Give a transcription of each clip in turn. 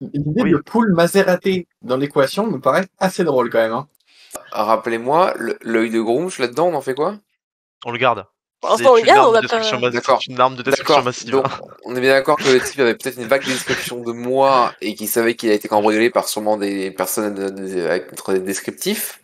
L'idée Oui. de pool Maserati dans l'équation me paraît assez drôle quand même. Hein. Rappelez-moi, l'œil de Grouch, là-dedans, on en fait quoi? On le garde. Pour l'instant, on le garde, on a pas... D'accord. C'est une arme de destruction D'accord. massive. Donc, on est bien d'accord que le type avait peut-être une vague description de moi et qu'il savait qu'il a été cambriolé par sûrement des personnes avec des descriptifs.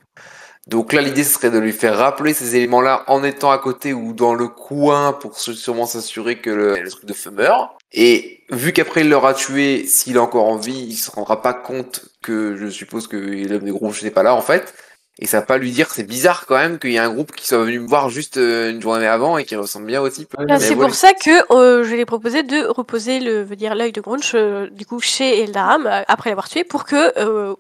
Donc là, l'idée, ce serait de lui faire rappeler ces éléments-là en étant à côté ou dans le coin pour sûrement s'assurer que le truc de feu meurt. Et vu qu'après il l'aura tué, s'il est encore en vie, il se rendra pas compte que je suppose que l'homme des groupes n'est pas là en fait. Et ça va pas lui dire que c'est bizarre quand même qu'il y a un groupe qui soit venu me voir juste une journée avant et qui ressemble bien au type. C'est pour ça que je l'ai proposé de reposer l'œil de Grunch du coup chez Eldaram après l'avoir tué pour que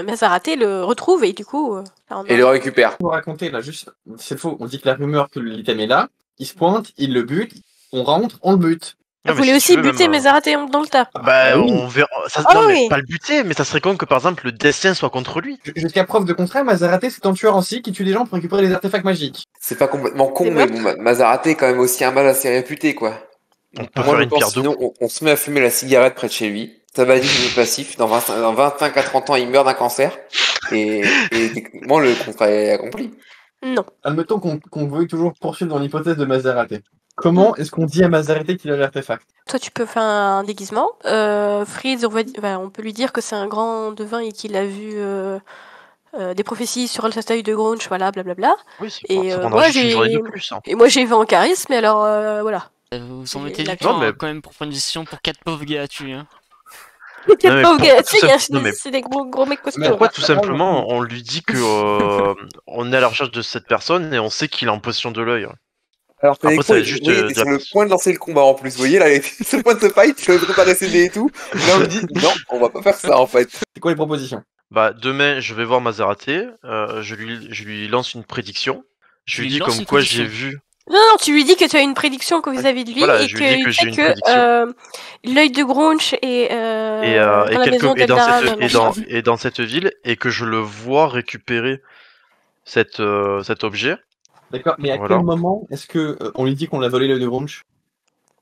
Mazaraté le retrouve et du coup et le récupère. Vous racontez là juste, c'est faux. On dit que la rumeur que l'item est là, il se pointe, il le bute, on rentre, on le bute. Vous voulez aussi buter Mazaraté dans le tas. Bah on verra. Ça, non mais pas le buter, mais ça serait con que par exemple le destin soit contre lui. Jusqu'à preuve de contraire, Mazaraté c'est un tueur en scie qui tue des gens pour récupérer des artefacts magiques. C'est pas complètement con, mais bon, Mazaraté est quand même aussi un mal assez réputé quoi. On peut faire une pierre sinon, on se met à fumer la cigarette près de chez lui. Ça va dire le passif. Dans 25 à 30 ans, il meurt d'un cancer. Et techniquement, le contrat est accompli. Non. Admettons qu'on veuille toujours poursuivre dans l'hypothèse de Mazaraté. Comment est-ce qu'on dit à Mazaraté qu'il a l'artefact? Toi, tu peux faire un déguisement. Fritz, on peut lui dire que c'est un grand devin et qu'il a vu des prophéties sur le statut de Grunch, voilà, blablabla. Oui, et moi, j'ai 20 en charisme, mais alors, voilà. Vous en mettez du temps quand même pour prendre une décision pour 4 pauvres gars à tuer. Hein. 4 pauvres gars à tuer, c'est des gros mecs costauds. Pourquoi tout simplement on lui dit que on est à la recherche de cette personne et on sait qu'il est en possession de l'œil. Alors que après, c'est juste t'es sur le point de lancer le combat en plus, vous voyez, là, sur le point de se fight, je ne pas céder et tout. Là, on me dit, non, on va pas faire ça, en fait. C'est quoi les propositions? Bah, demain, je vais voir Mazaraté, je lui lance une prédiction. Je lui dis comme quoi j'ai vu... Non, tu lui dis que tu as une prédiction vis-à-vis de lui voilà, et que l'œil de Grunch est dans la maison d'Eldaram. Et dans cette ville, et que je le vois récupérer cet objet. D'accord, mais à quel moment est-ce que on lui dit qu'on a volé l'œil de Grunch?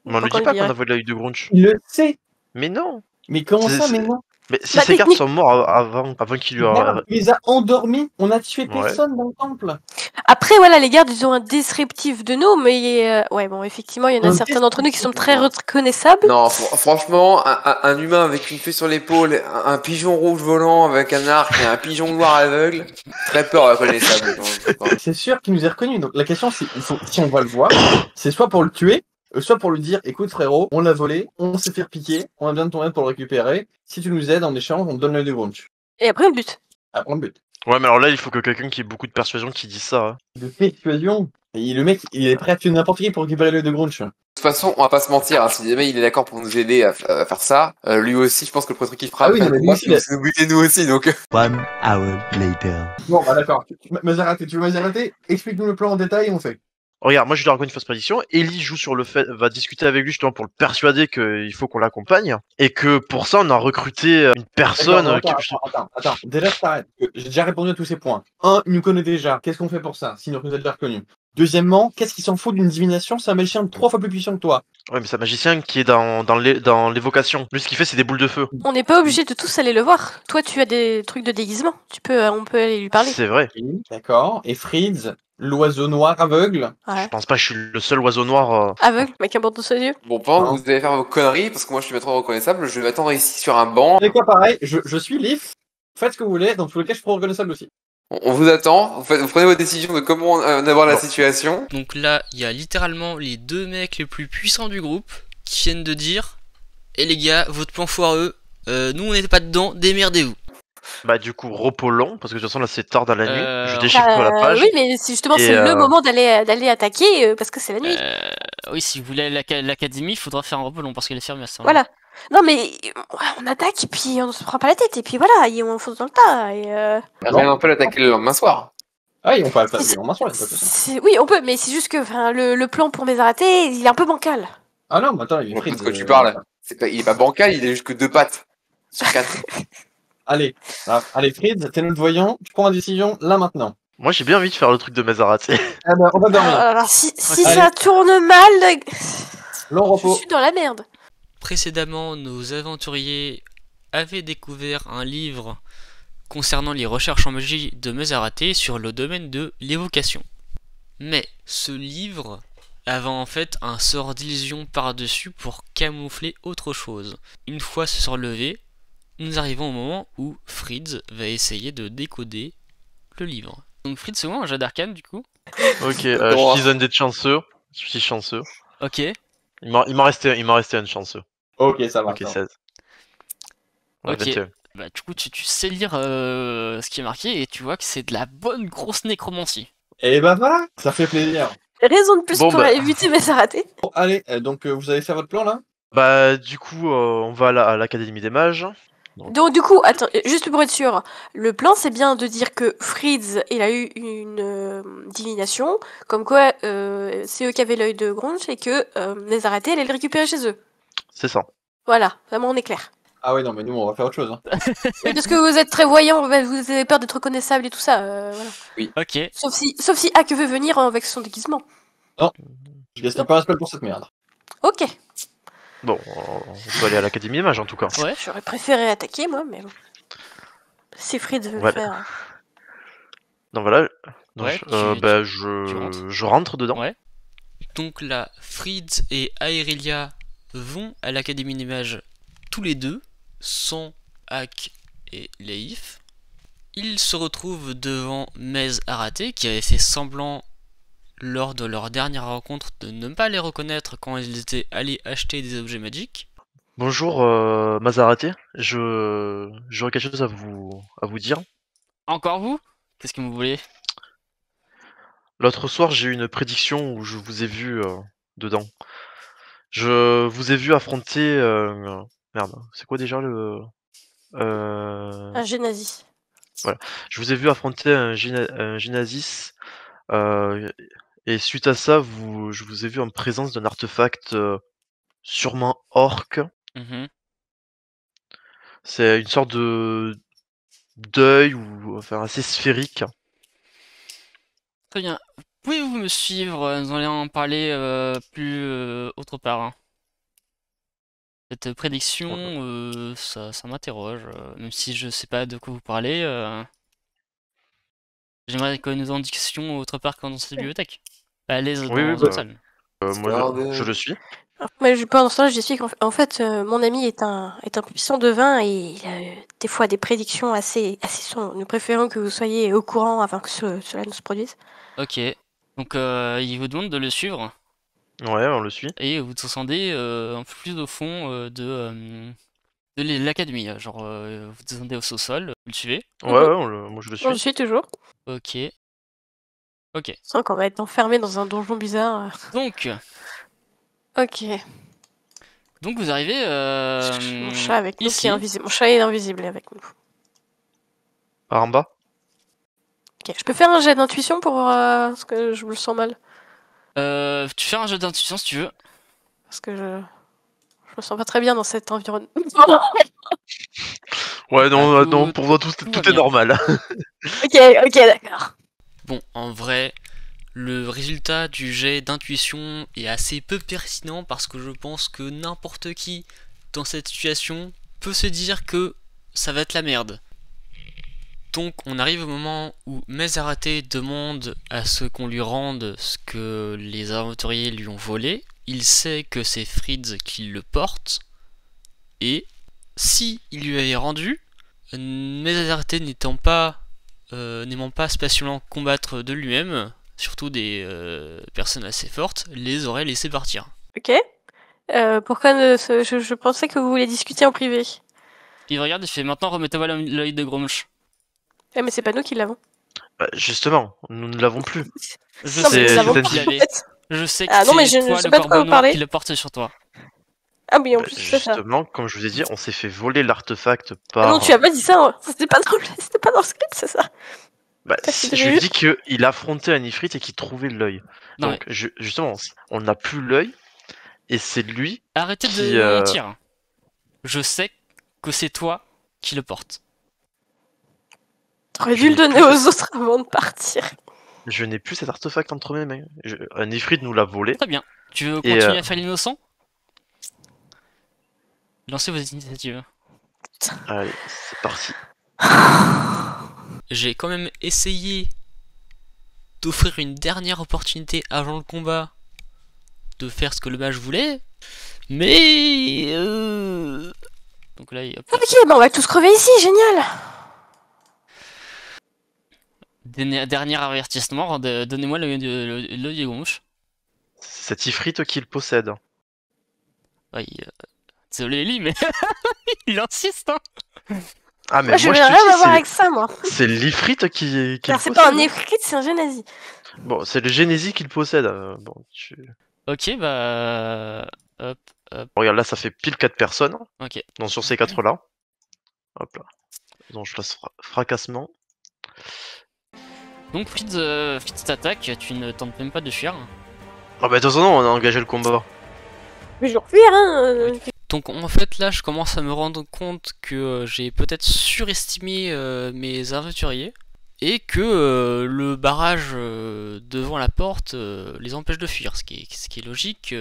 On lui dit pas qu'on a volé l'œil de Grunch. Il le sait. Mais non. Mais comment ça, mais non? Mais si ces gardes sont morts avant qu'il lui a... Il les a endormis, on a tué personne dans le temple. Après, voilà, les gardes, ils ont un descriptif de nous, mais ouais, bon, effectivement, il y en a certains d'entre nous qui sont très reconnaissables. Non, franchement, un humain avec une fée sur l'épaule, un pigeon rouge volant avec un arc et un pigeon noir aveugle, très peu reconnaissable. C'est sûr qu'il nous est reconnu, donc la question, c'est si on va le voir, c'est soit pour le tuer, soit pour lui dire, écoute frérot, on l'a volé, on s'est fait piquer, on a besoin de ton aide pour le récupérer. Si tu nous aides en échange, on te donne l'œil de Grunch. Et après on bute. Après on bute. Ouais, mais alors là, il faut que quelqu'un qui ait beaucoup de persuasion qui dise ça. Hein. De persuasion. Et le mec, il est prêt à tuer n'importe qui pour récupérer l'œil de Grunch. De toute façon, on va pas se mentir, hein, si jamais il est d'accord pour nous aider à faire ça, lui aussi, je pense que le premier truc qu'il fera, c'est nous buter nous aussi, donc. 1 hour later. Bon, bah d'accord. Mazaraté, tu veux Mazaraté? Explique-nous le plan en détail et on fait. Regarde, moi je lui raconte une fausse prédiction. Ellie joue sur le fait, va discuter avec lui justement pour le persuader qu'il faut qu'on l'accompagne et que pour ça on a recruté une personne. Attends, déjà je t'arrête. J'ai déjà répondu à tous ces points. Un, il nous connaît déjà. Qu'est-ce qu'on fait pour ça s'il nous a déjà reconnu? Deuxièmement, qu'est-ce qu'il s'en fout d'une divination? C'est un magicien 3 fois plus puissant que toi. Ouais, mais c'est un magicien qui est dans l'évocation. Lui, ce qu'il fait, c'est des boules de feu. On n'est pas obligé de tous aller le voir. Toi, tu as des trucs de déguisement. On peut aller lui parler. C'est vrai. D'accord. Et Fritz, l'oiseau noir aveugle. Ouais. Je pense pas que je suis le seul oiseau noir. Aveugle, avec un bandeau sur les yeux. Bon, pendant que vous allez faire vos conneries, parce que moi je suis pas trop reconnaissable, je vais m'attendre ici sur un banc. C'est quoi pareil? Je suis Leaf. Faites ce que vous voulez. Dans tous les cas, je suis reconnaissable aussi. On vous attend, vous prenez votre décision de comment on aborde la situation. Donc là, il y a littéralement les 2 mecs les plus puissants du groupe qui viennent de dire « Eh les gars, votre plan foireux, nous on n'était pas dedans, démerdez-vous ». Bah du coup, repos long, parce que de toute façon là c'est tard dans la nuit, je déchiffre la page. Oui, mais justement c'est le moment d'aller attaquer, parce que c'est la nuit. Oui, si vous voulez aller à l'académie, il faudra faire un repos long, parce qu'elle est fermée à ce moment. Voilà. Non mais on attaque et puis on se prend pas la tête et puis voilà, et on fonce dans le tas Rien on peut l'attaquer le lendemain soir. Ah oui, on peut l'attaquer le lendemain soir. Oui, on peut, mais c'est juste que le plan pour Mazaraté, il est un peu bancal. Ah non, mais attends, il est Fritz. De quoi tu parles? Il est pas bancal, il est juste que 2 pattes sur 4. Allez, Fritz, t'es notre voyant, tu prends la décision là maintenant. Moi j'ai bien envie de faire le truc de Mazaraté. Ah bah on va dormir. Alors si ça tourne mal, long repos. je suis dans la merde. Précédemment, nos aventuriers avait découvert un livre concernant les recherches en magie de Mesaraté sur le domaine de l'évocation. Mais ce livre avait en fait un sort d'illusion par-dessus pour camoufler autre chose. Une fois ce sort levé, nous arrivons au moment où Fritz va essayer de décoder le livre. Donc Fritz, c'est moi un jet d'arcane du coup. Ok, je suis un des chanceux. Je suis chanceux. Ok. Il m'en restait un chanceux. Ok, ça va. Ok, ça va. 16. Ouais, Ok. 21. Bah du coup tu sais lire ce qui est marqué et tu vois que c'est de la bonne grosse nécromancie. Et ben voilà, ça fait plaisir. Raison de plus Bon, pour bah. éviter mais ça raté. Bon, allez, donc vous allez faire votre plan là? Bah, du coup, on va à l'Académie des Mages. Donc du coup, attends, juste pour être sûr, le plan c'est bien de dire que Fritz, il a eu une divination, comme quoi c'est eux qui avaient l'œil de Gronch et que Nezarate allait le récupérer chez eux. C'est ça. Voilà, vraiment on est clair. Ah oui, non, mais nous on va faire autre chose. Hein. Oui, parce que vous êtes très voyants, vous avez peur d'être reconnaissable et tout ça, voilà. Ok. Sauf si Hack veut venir avec son déguisement. Je gaspille pas un spell pour cette merde. Ok, Bon, on peut aller à l'Académie des Mages en tout cas. Ouais. j'aurais préféré attaquer moi, mais bon. Si Fritz veut Voilà. le faire. Donc voilà. Donc, Ouais, bah, tu rentres. je rentre dedans. Ouais. Donc là, Fritz et Aerelia vont à l'Académie des Mages tous les deux, sans Hack et Leif. Ils se retrouvent devant Mez Araté, qui avait fait semblant lors de leur dernière rencontre de ne pas les reconnaître quand ils étaient allés acheter des objets magiques. Bonjour, Mazaraté. J'aurais quelque chose à vous dire. Encore vous? Qu'est-ce que vous voulez? L'autre soir, j'ai eu une prédiction où je vous ai vu dedans. Je vous ai vu affronter. Merde, c'est quoi déjà le. Un Genazi. Je vous ai vu affronter un Genasis. Et suite à ça, je vous ai vu en présence d'un artefact sûrement orc. Mhm. C'est une sorte de d'œil ou enfin assez sphérique. Très bien. Pouvez-vous me suivre? Nous allons en parler plus autre part. Hein. Cette prédiction, ça m'interroge. Même si je sais pas de quoi vous parlez, j'aimerais que nous en discutions autre part que dans cette bibliothèque. À l'aise Oui, dans oui, une bah, salle. Moi, je le suis. Mais pendant ce temps, j'explique qu'en fait, mon ami est un puissant devin et il a des fois des prédictions assez sombres. Nous préférons que vous soyez au courant avant que cela ne se produise. Ok. Donc il vous demande de le suivre Ouais, on le suit. et vous descendez un peu plus au fond de l'académie. Genre vous descendez au sous-sol, vous le suivez. Ouais, ouais, moi je le On le suis. suit toujours. Ok. Ok. Sans qu'on va être enfermé dans un donjon bizarre. Donc Ok. vous arrivez. Mon chat avec nous ici. qui est invisible. Mon chat est invisible avec nous. Par en bas. Ok. Je peux faire un jet d'intuition pour parce que je me sens mal. Tu fais un jeu d'intuition si tu veux. Parce que je me sens pas très bien dans cet environnement. Ouais, non, Ah, non, tout- pour toi, tout va est bien. normal. ok, d'accord. Bon, en vrai, le résultat du jet d'intuition est assez peu pertinent parce que je pense que n'importe qui dans cette situation peut se dire que ça va être la merde. Donc on arrive au moment où Mesaraté demande à ce qu'on lui rende ce que les aventuriers lui ont volé. Il sait que c'est Fritz qui le porte. Et si il lui avait rendu, Mesaraté n'aimant pas spatialement combattre de lui-même, surtout des personnes assez fortes, les aurait laissés partir. Ok. Pourquoi je pensais que vous vouliez discuter en privé. Il regarde et fait maintenant remettez-moi l'œil de Gromch. Eh, mais c'est pas nous qui l'avons. Bah, justement, nous ne l'avons plus. Je Non, mais sais nous c'est l'avons un pas, qu'il en avait. fait. Je sais que Ah non, mais je c'est ne toi sais le pas de quoi corbeau vous noir parlez. qui le porte sur toi. Ah oui, en plus, c'est ça. Justement, comme je vous ai dit, on s'est fait voler l'artefact Ah par. non, tu as pas dit ça. Hein. C'était pas dans le script, c'est ça. Bah, T'as fait je de- dis qu'il affrontait un ifrit et qu'il trouvait l'œil. Non, Donc, justement, on n'a plus l'œil et c'est lui. Arrêtez qui, de mentir. Je sais que c'est toi qui le porte. T'aurais dû le donner aux autres avant de partir. Je n'ai plus cet artefact entre mes mains. Un ifrit nous l'a volé. Très bien. Tu veux Et, continuer à faire l'innocent? Lancez vos initiatives. Allez, c'est parti. J'ai quand même essayé d'offrir une dernière opportunité avant le combat de faire ce que le mage voulait, mais donc là, hop, Ok, bah on va tous crever ici, génial. dernier avertissement, donnez-moi l'œil de Gronch. C'est cet ifrit qui le possède. Ouais, désolé Ellie, mais il insiste, hein. Ah, mais Moi, je moi veux je te rien dis, avoir avec ça, moi. c'est l'ifrit qui le Alors, c'est possède. pas un Efrit, c'est un Genazi. Bon, c'est le Génésie qui le possède. Bon, Ok, bah... Hop, regarde, là, ça fait pile 4 personnes. ok. Donc sur ces 4-là. Hop là. Donc je laisse fracassement. Donc Fritz t'attaque, tu ne tentes même pas de fuir. Ah bah de toute façon, on a engagé le combat. Mais je vais refuir, hein. Donc en fait là je commence à me rendre compte que j'ai peut-être surestimé mes aventuriers et que le barrage devant la porte les empêche de fuir, ce qui est logique.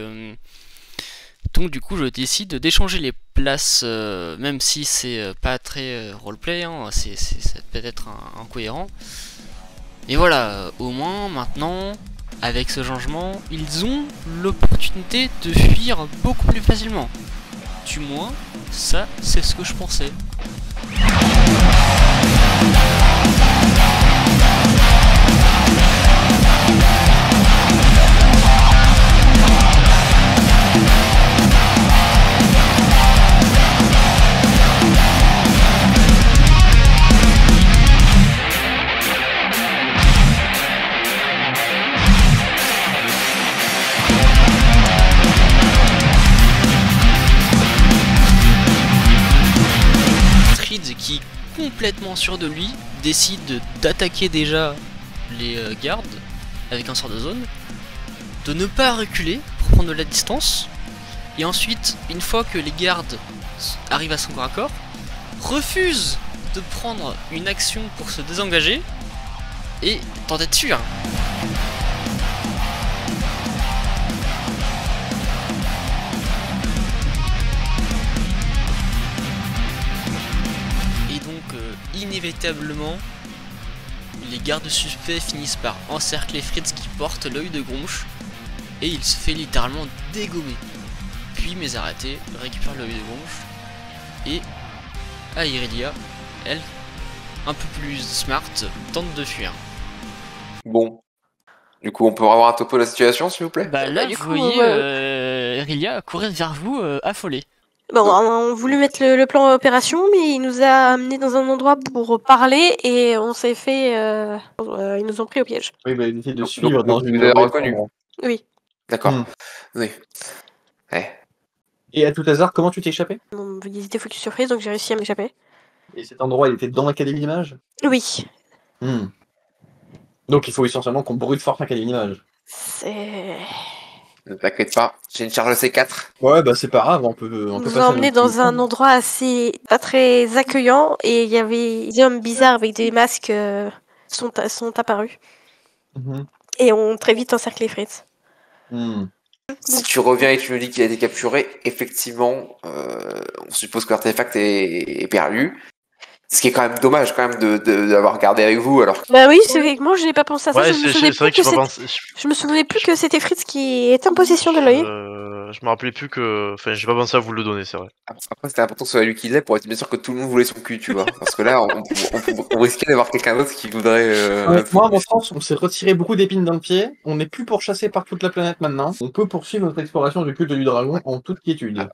Donc du coup je décide d'échanger les places, même si c'est pas très roleplay, hein, c'est peut-être incohérent. Et voilà, au moins maintenant, avec ce changement, ils ont l'opportunité de fuir beaucoup plus facilement. Du moins, ça c'est ce que je pensais. Qui, complètement sûr de lui, décide d'attaquer déjà les gardes avec un sort de zone, de ne pas reculer pour prendre de la distance, et ensuite, une fois que les gardes arrivent à son corps à corps, refuse de prendre une action pour se désengager et tenter de fuir. Inévitablement, les gardes suspects finissent par encercler Fritz qui porte l'œil de Gronch et il se fait littéralement dégommer. Puis Mézaraté récupère l'œil de Gronch et Irelia, elle, un peu plus smart, tente de fuir. Bon. Du coup, on peut avoir un topo de la situation, s'il vous plaît? Bah là, du vous coup, voyez Irelia courir vers vous, affolée. Bon, on voulait mettre le plan opération, mais il nous a amenés dans un endroit pour parler et on s'est fait. Ils nous ont pris au piège. Oui, bah, il essaie de Donc, suivre dans vous une. l'avez reconnu. Oui. D'accord. Hmm. Oui. Ouais. Et à tout hasard, comment tu t'es échappé? Bon, ils étaient foutus surprise, donc j'ai réussi à m'échapper. Et cet endroit, il était dans l'Académie d'Images? Oui. Hmm. Donc il faut essentiellement qu'on brute fort l'Académie d'Images. C'est. Ne t'inquiète pas, j'ai une charge C4. Ouais, bah c'est pas grave, on peut Ils passer nous ont emmenés dans un endroit assez pas très accueillant et il y avait des hommes bizarres avec des masques sont apparus Mhm. et ont très vite encerclé Fritz. Hmm. Si tu reviens et tu me dis qu'il a été capturé, effectivement, on suppose que l'artefact est perdu. Ce qui est quand même dommage quand même d'avoir gardé avec vous alors que... Bah oui, c'est vrai que moi je n'ai pas pensé à ça. Ouais, Je me c'est souvenais vrai plus que que je c'était. Je me souvenais plus que c'était Fritz qui était en possession de l'œil. Je me rappelais plus que. Enfin, j'ai pas pensé à vous le donner, c'est vrai. Après, c'était important que ce soit lui qui l'ait pour être bien sûr que tout le monde voulait son cul, tu vois. Parce que là, on risquait d'avoir quelqu'un d'autre qui voudrait... Ouais, moi, à mon sens, on s'est retiré beaucoup d'épines dans le pied. On n'est plus pourchassé par toute la planète maintenant. On peut poursuivre notre exploration du culte du dragon en toute quiétude.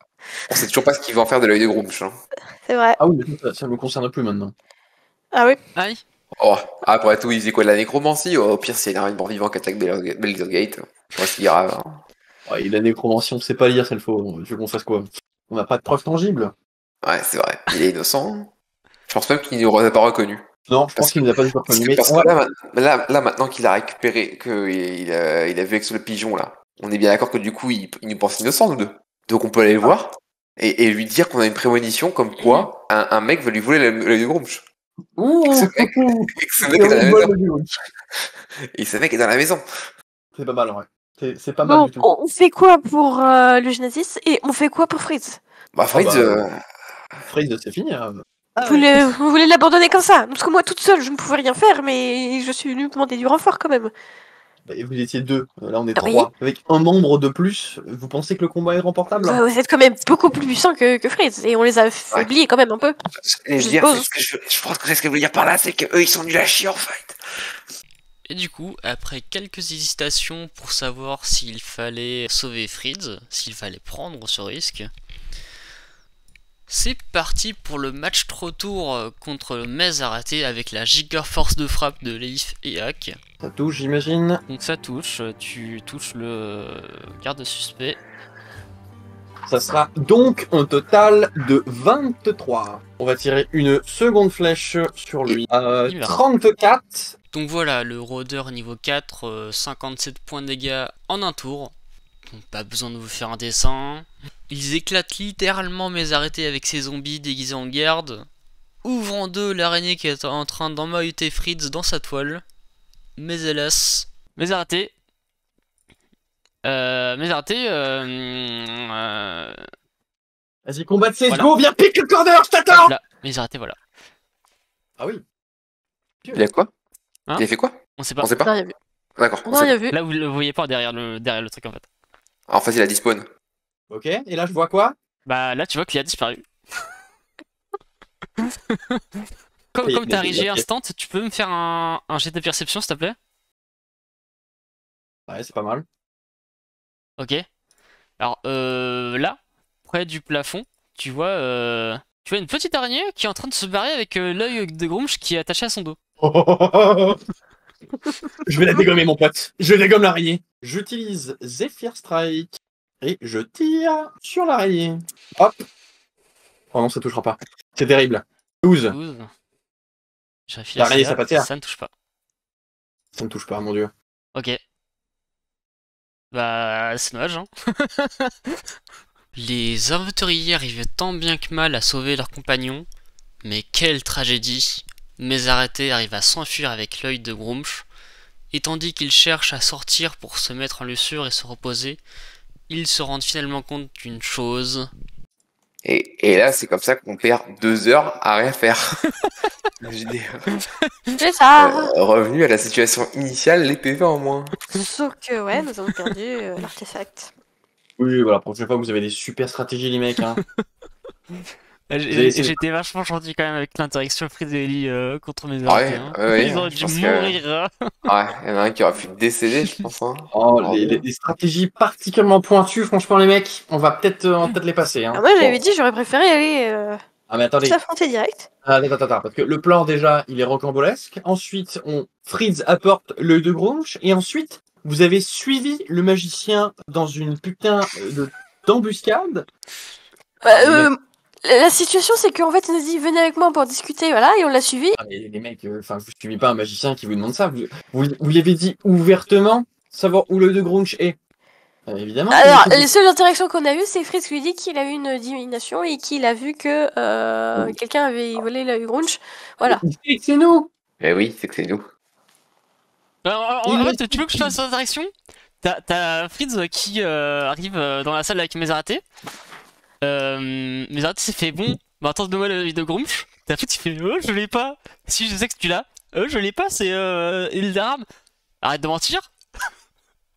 On sait toujours pas ce qu'il va en faire de l'œil de Grumsh. Hein. C'est vrai. Ah oui, mais ça me concerne plus maintenant. Ah oui. Aïe. Oh, après tout, il faisait quoi de la nécromancie? Au pire, s'il y a un mort-vivant qui attaque Baldur's Gate, moi, c'est grave. Hein. Ouais, la nécromancie, on sait pas lire, c'est le faux. Tu veux qu'on fasse quoi? On n'a pas de preuves tangibles. Ouais, c'est vrai. Il est innocent. Je pense même qu'il ne nous aurait pas reconnu. Non, je pense qu'il nous a pas du tout reconnu. Mais Parce on que va- là, maintenant qu'il a récupéré, qu'il a vu avec le pigeon, là, on est bien d'accord que du coup, il nous pense innocent, nous deux. Donc on peut aller le voir et lui dire qu'on a une prémonition comme quoi un mec va lui voler l'œil de Grumsh. Ouh, Et ce mec est dans la maison. Et ce mec est dans la maison. C'est pas mal, ouais. C'est pas mal Bon, du tout. on fait quoi pour le Genesis et on fait quoi pour Fritz? Bah, Fritz, Freeze, c'est fini. Hein. Vous voulez l'abandonner comme ça? Parce que moi, toute seule, je ne pouvais rien faire, mais je suis venue demander du renfort quand même. Bah, vous étiez 2, là on est Oui. 3. Avec un membre de plus, vous pensez que le combat est remportable? Vous êtes quand même beaucoup plus puissant que Fritz, et on les a affaiblis quand même un peu. Et je Je veux dire, suppose. je pense que c'est ce que je veux dire par là, c'est qu'eux ils sont nuls à chier en fait. Et du coup, après quelques hésitations pour savoir s'il fallait sauver Fritz, s'il fallait prendre ce risque, c'est parti pour le match retour contre le Mezarate avec la giga force de frappe de Leif et Hack. Ça touche, j'imagine. Donc ça touche, tu touches le garde suspect. Ça sera donc un total de 23. On va tirer une seconde flèche sur lui. Il meurt. 34. Donc voilà, le rôdeur niveau 4, 57 points de dégâts en un tour. Donc pas besoin de vous faire un dessin. Ils éclatent littéralement Mezarate avec ses zombies déguisés en garde. Ouvrant d'eux l'araignée qui est en train d'emmailloter Fritz dans sa toile. Mais hélas, Mezarate. Vas-y, combat de CSGO, Voilà. viens pique le corner, je t'attends. Là, Mezarate, voilà. Ah oui. Il y a quoi? Hein Il a fait quoi? On sait pas. On sait On a pas? rien vu. D'accord. On a rien vu. Là, vous le voyez pas derrière le truc en fait. En fait, il a dispawn. Ok, et là je vois quoi? Bah là, tu vois qu'il a disparu. Comme Oui, t'as mais- régi ok. instant, tu peux me faire un jet de perception s'il te plaît? Ouais, c'est pas mal. Ok. Alors là, près du plafond, tu vois une petite araignée qui est en train de se barrer avec l'œil de Grumsh qui est attaché à son dos. Je vais la dégommer, mon pote. Je dégomme l'araignée. J'utilise Zephyr Strike et je tire sur l'araignée. Hop. Oh non, ça touchera pas. C'est terrible. 12. 12. Je vérifie L'araignée, la ça CA, pas tire. ça ne touche pas. Ça ne touche pas, mon dieu. Ok. Bah, c'est dommage, hein. Les aventuriers arrivent tant bien que mal à sauver leurs compagnons, mais quelle tragédie! Mezarate arrive à s'enfuir avec l'œil de Grumsh, et tandis qu'ils cherchent à sortir pour se mettre en lieu sûr et se reposer, ils se rendent finalement compte d'une chose. Et là, c'est comme ça qu'on perd 2 heures à rien faire. C'est ça. Revenu à la situation initiale, les PV en moins. Sauf que, ouais, nous avons perdu l'artefact. Oui, voilà, la prochaine fois, vous avez des super stratégies, les mecs. Hein. J'étais vachement gentil quand même avec l'interaction Fritz et Ellie contre Mezarate. Ouais, Ils auraient je dû pense que- mourir. Ouais, il y en a un qui aurait pu décéder, je pense. Hein. Oh, les stratégies particulièrement pointues, franchement, les mecs, on va peut-être les passer. Hein. Alors moi, j'avais Bon. dit, j'aurais préféré aller Ah, mais attendez. s'affronter direct. Ah, attends, parce que le plan, déjà, il est rocambolesque. Ensuite, Fritz apporte l'œil de Grumsh. Et ensuite, vous avez suivi le magicien dans une putain d'embuscade. La situation, c'est qu'en fait, il nous a dit, venez avec moi pour discuter, voilà, et on l'a suivi. Ah, mais les mecs, enfin, vous suivez pas un magicien qui vous demande ça. Vous lui avez dit ouvertement savoir où l'œil de Grumsh est. Évidemment. Alors, les seules interactions qu'on a eues, c'est Fritz lui dit qu'il a eu une divination et qu'il a vu que quelqu'un avait volé l'œil Grunch. Voilà. Et c'est nous. Eh oui, c'est que c'est nous. En fait, tu veux que je fasse cette interaction? T'as Fritz qui arrive dans la salle avec Mezarate. Mezarate s'est fait bon, bah attends, donne-moi l'œil de Grumsh. T'as Fritz qui fait oh, je l'ai pas. Si, je sais que tu l'as. Je l'ai pas, c'est Hildaram. Arrête de mentir.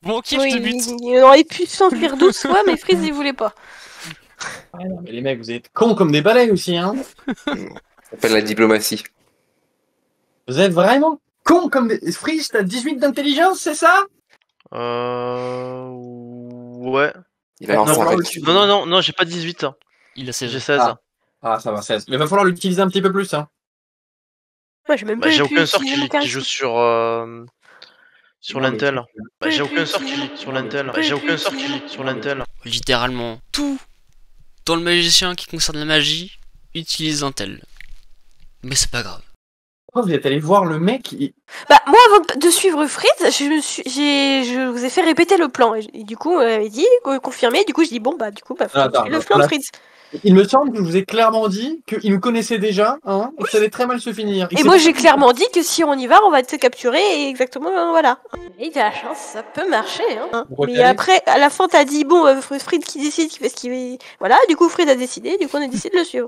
Bon, ok, Oui, je te bute. il aurait pu s'enfuir 12 fois, mais Fritz, il voulait pas. Ah non, mais les mecs, vous êtes cons comme des balais aussi, hein. Ça s'appelle la diplomatie. Vous êtes vraiment cons comme des... Fritz, t'as 18 d'intelligence, c'est ça? Ouais. Il a lancé non, un non, raid. Non, j'ai pas 18. Hein. Il a 16. J'ai 16. Ah, ça va, 16. Mais va falloir l'utiliser un petit peu plus, hein. Moi, j'ai même Bah, pas j'ai pu aucun sort utiliser mon qui charisme. joue sur Non, l'intel. mais- Bah, j'ai aucun sort qui sur l'intel. Bah, j'ai aucun sort qui sur l'intel. Littéralement tout dans le magicien qui concerne la magie utilise un tel. Mais c'est pas grave. pourquoi vous êtes allé voir le mec Bah, moi, avant de suivre Fritz, je vous ai fait répéter le plan. Et du coup, elle avait dit, confirmé. Du coup, je dis, bon, bah, Attends, le plan de Fritz. Il me semble que je vous ai clairement dit qu'il nous connaissait déjà, hein, et que ça allait très mal se finir. Et moi, j'ai clairement dit que si on y va, on va te capturer, et exactement, voilà. Et t'as la chance, ça peut marcher, hein. Vous Mais recalez après, à la fin, t'as dit, bon, Fritz qui décide, qui fait ce qu'il veut. Voilà, du coup, Fritz a décidé, du coup, on a décidé de le suivre.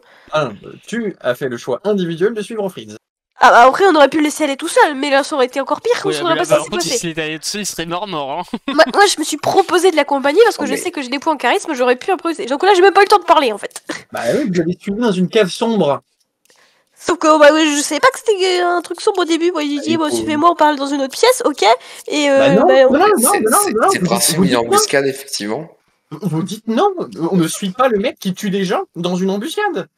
Tu as fait le choix individuel de suivre Fritz. Ah bah après on aurait pu le laisser aller tout seul, mais là ça aurait été encore pire, on saurait pas ce qui s'est Par contre, passé. s'il était allé tout seul, il serait mort, hein. Moi je me suis proposé de l'accompagner parce que je sais que j'ai des points en charisme, j'aurais pu improviser. Donc là j'ai même pas eu le temps de parler en fait. Bah oui, vous avez suivi dans une cave sombre. Sauf que bah, oui, je savais pas que c'était un truc sombre au début, moi j'ai dit bon suivez-moi on parle dans une autre pièce, ok. Et C'est le principe d'une embuscade, effectivement. Vous dites non, on ne suit pas le mec qui tue des gens dans une embuscade.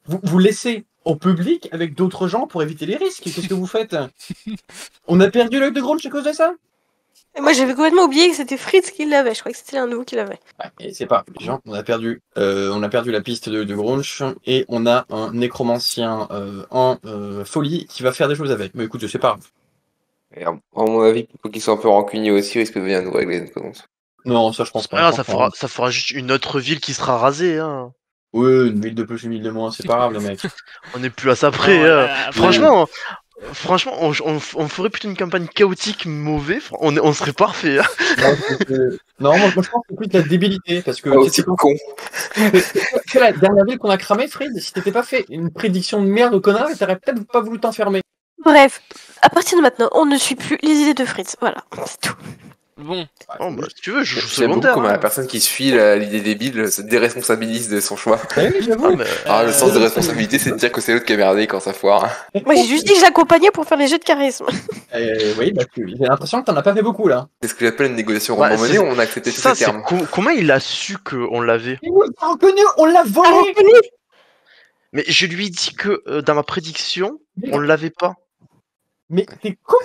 Vous laissez au public avec d'autres gens pour éviter les risques. Qu'est-ce que vous faites? On a perdu l'œil de Grunch à cause de ça? Et moi j'avais complètement oublié que c'était Fritz qui l'avait, je croyais que c'était l'un de vous qui l'avait. Et c'est pas les gens, on a perdu la piste de Grunch et on a un nécromancien en folie qui va faire des choses avec. Mais écoute, je sais pas. Et à mon avis, pour qu'ils soient un peu rancuniers aussi, risque de venir nous régler une commence. Non, ça je pense C'est pas pas. grave, ça fera juste une autre ville qui sera rasée, hein. Ouais, une ville de plus, une ville de moins, c'est pas grave les mecs. On n'est plus à ça près, Franchement, on ferait plutôt une campagne chaotique mauvais, on serait parfait. Hein. Non, moi je pense que c'est plus de la débilité, parce que c'est con. C'est la dernière ville qu'on a cramé, Fred. Si t'étais pas fait une prédiction de merde, connard, t'aurais peut-être pas voulu t'enfermer. Bref, à partir de maintenant, on ne suit plus les idées de Fritz, voilà, c'est tout. Bon. Oh, bah, si tu veux, je joue J'aime beaucoup secondaire. comment la personne qui suit l'idée débile se déresponsabilise de son choix. Oui, j'avoue. Le sens de responsabilité, c'est de dire que c'est l'autre qui a merdé quand ça foire. Moi j'ai juste dit que j'accompagnais pour faire les jeux de charisme. Oui, bah, j'ai l'impression que t'en as pas fait beaucoup là. C'est ce que j'appelle une négociation rondement menée, on a accepté tous ces termes. Comment il a su qu'on l'avait? Il nous a reconnu, on l'a volé. Mais je lui ai dit que dans ma prédiction, on l'avait pas. Mais t'es con,